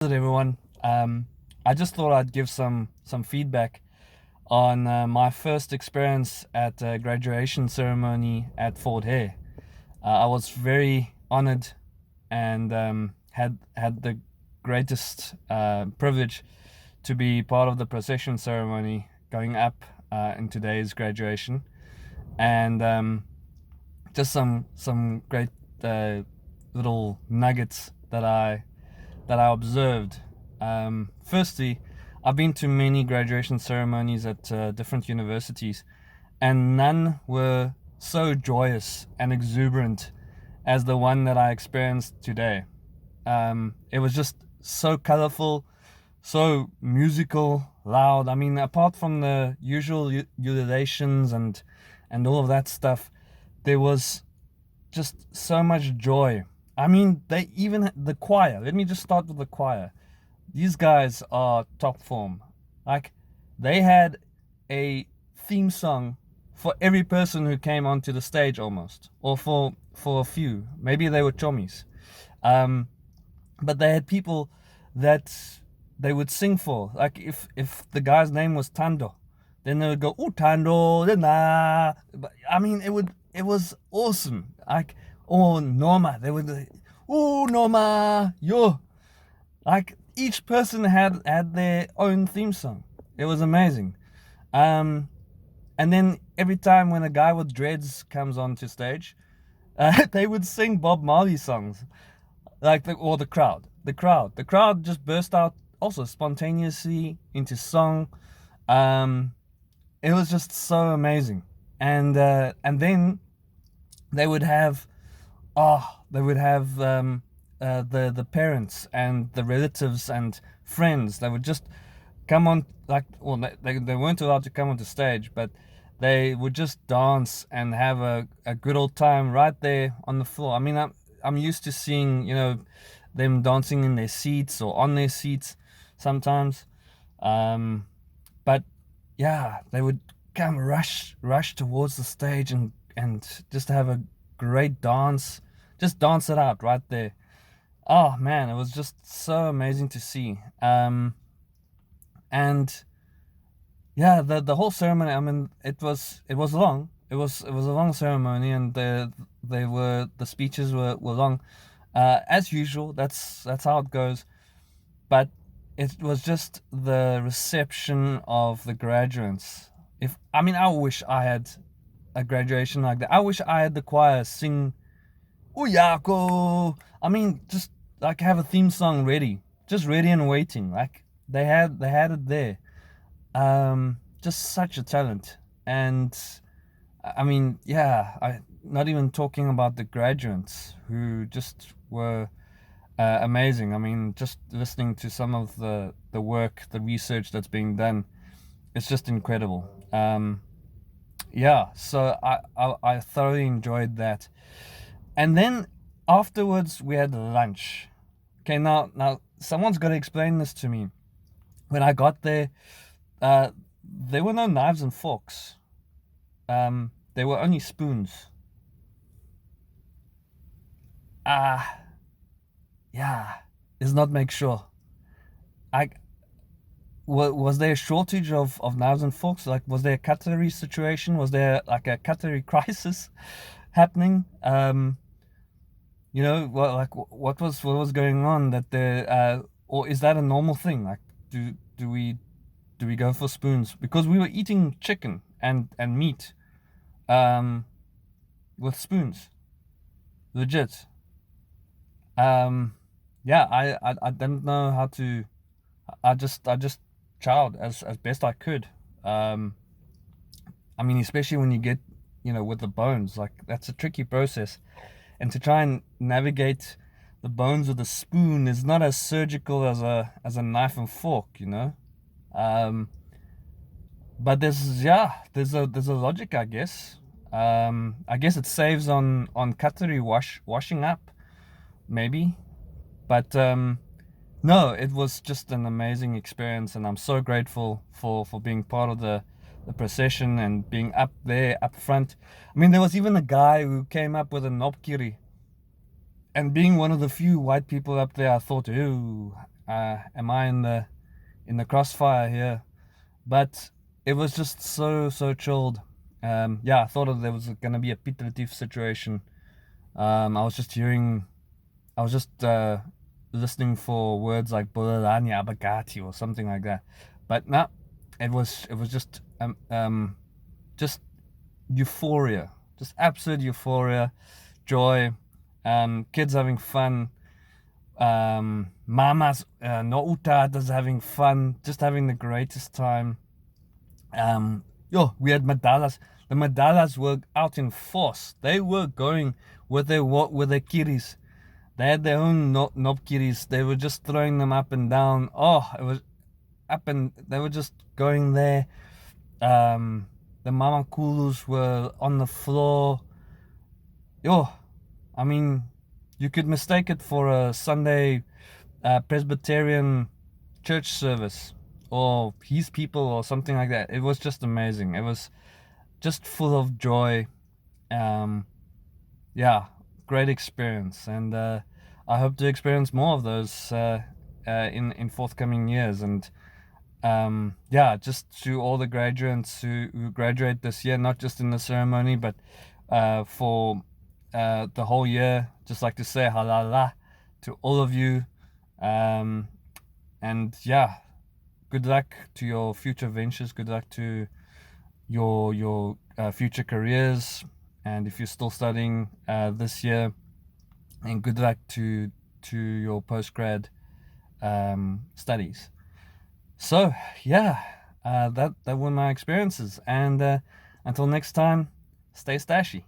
Everyone. I just thought I'd give some feedback on my first experience at a graduation ceremony at Fort Hare. I was very honored and had the greatest privilege to be part of the procession ceremony going up in today's graduation, and just some great little nuggets that I observed. Firstly, I've been to many graduation ceremonies at different universities, and none were so joyous and exuberant as the one that I experienced today. It was just so colorful, so musical, loud. I mean, apart from the usual ululations and all of that stuff, there was just so much joy. I mean, they even the choir. Let me just start with the choir. These guys are top form. Like, they had a theme song for every person who came onto the stage almost, or for a few. Maybe they were chommies. Um, but they had people that they would sing for. Like, if the guy's name was Tando, then they would go, "Oh, Tando, na." But I mean, it was awesome. Like, or Norma, they would, "Oh, Norma, yo." Like, each person had their own theme song. It was amazing. Um, and then every time when a guy with dreads comes onto stage, they would sing Bob Marley songs. Like, or the crowd just burst out also spontaneously into song. Um, it was just so amazing. And then they would have the parents and the relatives and friends. They would just come on, like, well, they weren't allowed to come onto stage, but they would just dance and have a good old time right there on the floor. I mean, I'm used to seeing, them dancing in their seats or on their seats sometimes. But yeah, they would come rush towards the stage and just have a great dance, just dance it out right there. Oh man, it was just so amazing to see. And yeah, the whole ceremony. I mean, it was long. It was a long ceremony, and the speeches were long, as usual. That's how it goes. But it was just the reception of the graduates. If I mean, I wish I had a graduation like that. I wish I had the choir sing Uyako. I mean, just like have a theme song ready, just ready and waiting. Like, they had it there. Just such a talent. And I mean, yeah, I not even talking about the graduates who just were amazing. I mean, just listening to some of the work, the research that's being done, it's just incredible. Yeah, so I thoroughly enjoyed that. And then afterwards we had lunch. Okay, now someone's got to explain this to me. When I got there, there were no knives and forks. There were only spoons. Ah, yeah, does not make sure. I was there a shortage of knives and forks? Like, was there a cutlery situation? Was there like a cutlery crisis happening? What was going on that there? Or is that a normal thing? Like, do we go for spoons? Because we were eating chicken and meat um, with spoons, legit. Um, yeah, I didn't know how to. I just chowed as best I could. Um, I mean, especially when you get, with the bones, like, that's a tricky process, and to try and navigate the bones with a spoon is not as surgical as a knife and fork. Um, but there's a logic, I guess. I guess it saves on cutlery washing up, maybe. But no, it was just an amazing experience, and I'm so grateful for being part of the procession and being up there up front. I mean, there was even a guy who came up with a nopkiri, and being one of the few white people up there, I thought, ooh, am I in the crossfire here? But it was just so chilled. Yeah, I thought there was going to be a Pieter Retief situation. I was just hearing, I was just listening for words like Bolelani Abagati or something like that. But no, it was just euphoria, just absolute euphoria, joy, kids having fun, mamas, no utatas having fun, just having the greatest time. We had madalas. The madalas were out in force. They were going with their kiddies. They had their own knob kiddies. They were just throwing them up and down. Oh, it was up and they were just going there. The mama kulus were on the floor. I mean, you could mistake it for a Sunday Presbyterian church service or his people or something like that. It was just amazing. It was just full of joy. Yeah, great experience, and I hope to experience more of those in forthcoming years. And yeah, just to all the graduates who graduate this year, not just in the ceremony, but for the whole year, just like to say halala to all of you. And yeah, good luck to your future ventures. Good luck to your future careers. And if you're still studying this year, and good luck to your postgrad studies. So yeah, that were my experiences. And until next time, stay stashy.